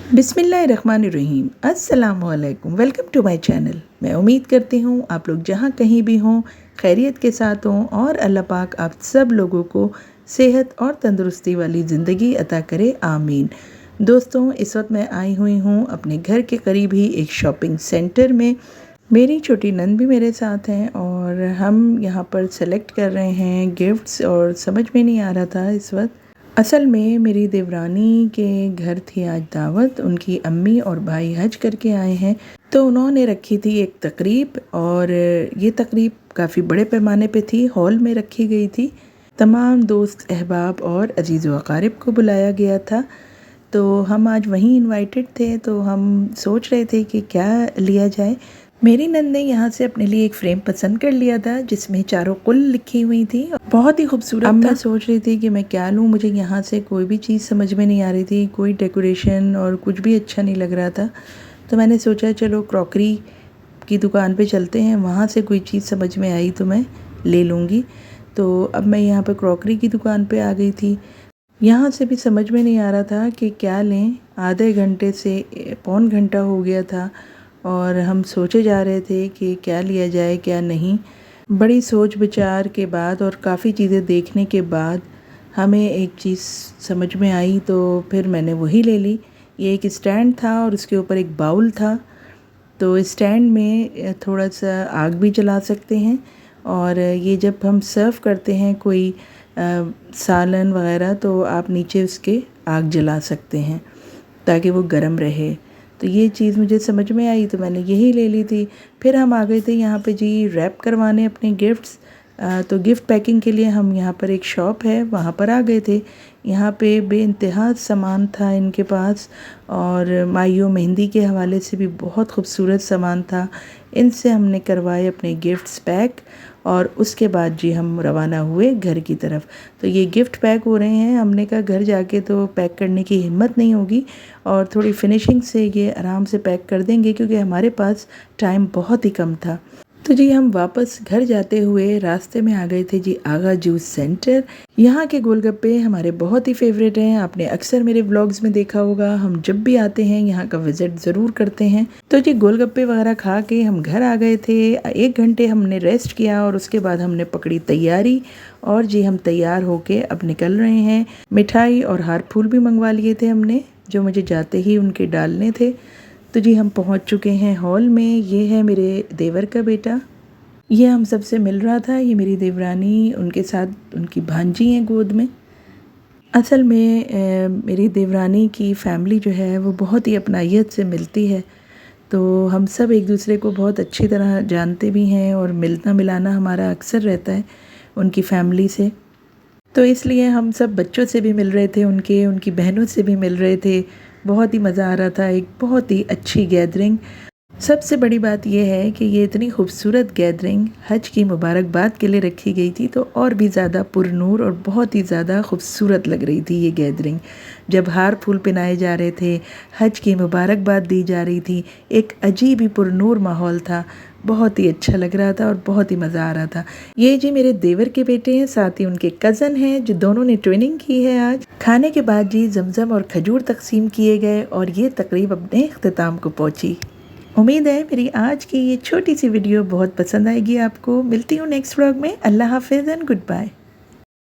बिस्मिल्लाहिर्रहमानिर्रहीम। अस्सलामुअलैकुम। Welcome to my channel. मैं उम्मीद करती हूँ आप लोग जहाँ कहीं भी हों खैरियत के साथ हों और अल्लाह पाक आप सब लोगों को सेहत और तंदुरुस्ती वाली ज़िंदगी अता करे, आमीन। दोस्तों, इस वक्त मैं आई हुई हूँ अपने घर के करीब ही एक शॉपिंग सेंटर में। मेरी छोटी नंद भी मेरे साथ हैं और हम यहाँ पर सेलेक्ट कर रहे हैं गिफ्ट्स, और समझ में नहीं आ रहा था इस वक्त। असल में मेरी देवरानी के घर थी आज दावत। उनकी अम्मी और भाई हज करके आए हैं, तो उन्होंने रखी थी एक तकरीब, और ये तकरीब काफ़ी बड़े पैमाने पे थी, हॉल में रखी गई थी। तमाम दोस्त अहबाब और अजीज़ व अकारिब को बुलाया गया था, तो हम आज वहीं इनवाइटेड थे। तो हम सोच रहे थे कि क्या लिया जाए। मेरी नंद ने यहाँ से अपने लिए एक फ्रेम पसंद कर लिया था जिसमें चारों कुल लिखी हुई थी, बहुत ही खूबसूरत था। मैं सोच रही थी कि मैं क्या लूँ, मुझे यहाँ से कोई भी चीज़ समझ में नहीं आ रही थी, कोई डेकोरेशन और कुछ भी अच्छा नहीं लग रहा था। तो मैंने सोचा चलो क्रॉकरी की दुकान पे चलते हैं, वहाँ से कोई चीज़ समझ में आई तो मैं ले लूँगी। तो अब मैं यहाँ पर क्रॉकरी की दुकान पर आ गई थी। यहाँ से भी समझ में नहीं आ रहा था कि क्या लें। आधे घंटे से पौन घंटा हो गया था और हम सोचे जा रहे थे कि क्या लिया जाए क्या नहीं। बड़ी सोच विचार के बाद और काफ़ी चीज़ें देखने के बाद हमें एक चीज़ समझ में आई, तो फिर मैंने वही ले ली। ये एक स्टैंड था और उसके ऊपर एक बाउल था। तो स्टैंड में थोड़ा सा आग भी जला सकते हैं, और ये जब हम सर्व करते हैं कोई सालन वगैरह, तो आप नीचे उसके आग जला सकते हैं ताकि वो गर्म रहे। तो ये चीज़ मुझे समझ में आई तो मैंने यही ले ली थी। फिर हम आ गए थे यहाँ पे जी रैप करवाने अपने गिफ्ट्स। तो गिफ्ट पैकिंग के लिए हम यहाँ पर एक शॉप है वहाँ पर आ गए थे। यहाँ पे बेइंतहा सामान था इनके पास, और माइयों मेहंदी के हवाले से भी बहुत खूबसूरत सामान था। इनसे हमने करवाए अपने गिफ्ट्स पैक, और उसके बाद जी हम रवाना हुए घर की तरफ। तो ये गिफ्ट पैक हो रहे हैं। हमने कहा घर जाके तो पैक करने की हिम्मत नहीं होगी, और थोड़ी फिनिशिंग से ये आराम से पैक कर देंगे क्योंकि हमारे पास टाइम बहुत ही कम था। तो जी हम वापस घर जाते हुए रास्ते में आ गए थे जी आगा जूस सेंटर। यहाँ के गोलगप्पे हमारे बहुत ही फेवरेट हैं। आपने अक्सर मेरे व्लॉग्स में देखा होगा, हम जब भी आते हैं यहाँ का विज़िट ज़रूर करते हैं। तो जी गोलगप्पे वगैरह खा के हम घर आ गए थे। 1 घंटे हमने रेस्ट किया और उसके बाद हमने पकड़ी तैयारी, और जी हम तैयार होके अब निकल रहे हैं। मिठाई और हार फूल भी मंगवा लिए थे हमने, जो मुझे जाते ही उनके डालने थे। तो जी हम पहुंच चुके हैं हॉल में। ये है मेरे देवर का बेटा, ये हम सबसे मिल रहा था। ये मेरी देवरानी, उनके साथ उनकी भांजी हैं गोद में। असल में मेरी देवरानी की फैमिली जो है वो बहुत ही अपनाइयत से मिलती है, तो हम सब एक दूसरे को बहुत अच्छी तरह जानते भी हैं और मिलना मिलाना हमारा अक्सर रहता है उनकी फैमिली से। तो इसलिए हम सब बच्चों से भी मिल रहे थे, उनकी बहनों से भी मिल रहे थे। बहुत ही मज़ा आ रहा था, एक बहुत ही अच्छी गैदरिंग। सबसे बड़ी बात यह है कि ये इतनी खूबसूरत गैदरिंग हज की मुबारकबाद के लिए रखी गई थी, तो और भी ज़्यादा पुरनूर और बहुत ही ज़्यादा खूबसूरत लग रही थी ये गैदरिंग। जब हार फूल पहनाए जा रहे थे, हज की मुबारकबाद दी जा रही थी, एक अजीब ही पुरनूर माहौल था। बहुत ही अच्छा लग रहा था और बहुत ही मज़ा आ रहा था। ये जी मेरे देवर के बेटे हैं, साथ ही उनके कज़न हैं जो दोनों ने ट्रेनिंग की है आज। खाने के बाद जी जमज़म और खजूर तकसीम किए गए और ये तकरीब अपने इख्तिताम को पहुँची। उम्मीद है मेरी आज की ये छोटी सी वीडियो बहुत पसंद आएगी आपको। मिलती हूँ नेक्स्ट व्लॉग में। अल्लाह हाफिज़ एंड गुड बाय।